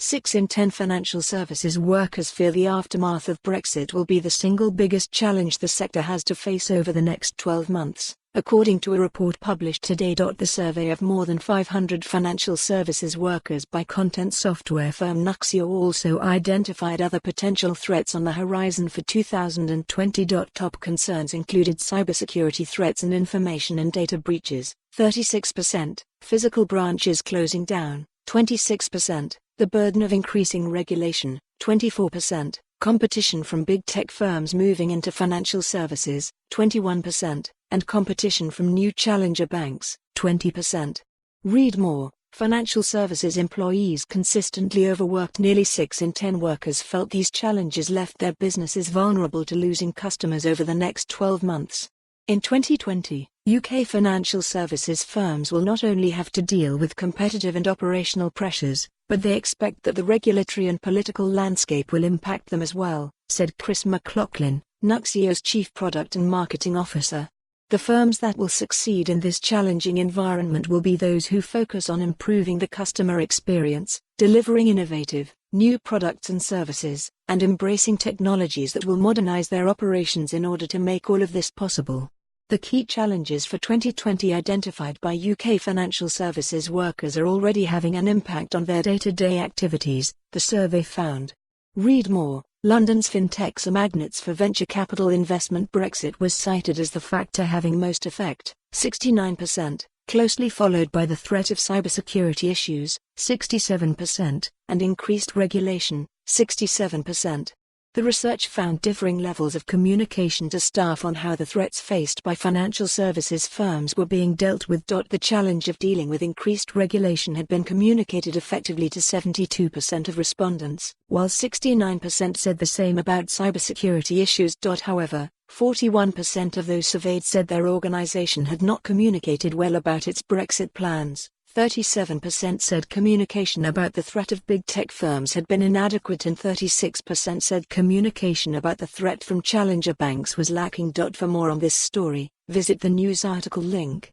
6 in 10 financial services workers fear the aftermath of Brexit will be the single biggest challenge the sector has to face over the next 12 months, according to a report published today. The survey of more than 500 financial services workers by content software firm Nuxeo also identified other potential threats on the horizon for 2020. Top concerns included cybersecurity threats and information and data breaches, 36%, physical branches closing down, 26%, the burden of increasing regulation, 24%, competition from big tech firms moving into financial services, 21%, and competition from new challenger banks, 20%. Read more. Financial services employees consistently overworked. Nearly 6 in 10 workers felt these challenges left their businesses vulnerable to losing customers over the next 12 months. In 2020, UK financial services firms will not only have to deal with competitive and operational pressures, but they expect that the regulatory and political landscape will impact them as well, said Chris McLaughlin, Nuxeo's Chief Product and Marketing Officer. The firms that will succeed in this challenging environment will be those who focus on improving the customer experience, delivering innovative, new products and services, and embracing technologies that will modernize their operations in order to make all of this possible. The key challenges for 2020 identified by UK financial services workers are already having an impact on their day-to-day activities, the survey found. Read more. London's fintechs are magnets for venture capital investment. Brexit was cited as the factor having most effect, 69%, closely followed by the threat of cybersecurity issues, 67%, and increased regulation, 67%. The research found differing levels of communication to staff on how the threats faced by financial services firms were being dealt with. The challenge of dealing with increased regulation had been communicated effectively to 72% of respondents, while 69% said the same about cybersecurity issues. However, 41% of those surveyed said their organization had not communicated well about its Brexit plans. 37% said communication about the threat of big tech firms had been inadequate, and 36% said communication about the threat from challenger banks was lacking. For more on this story, visit the news article link.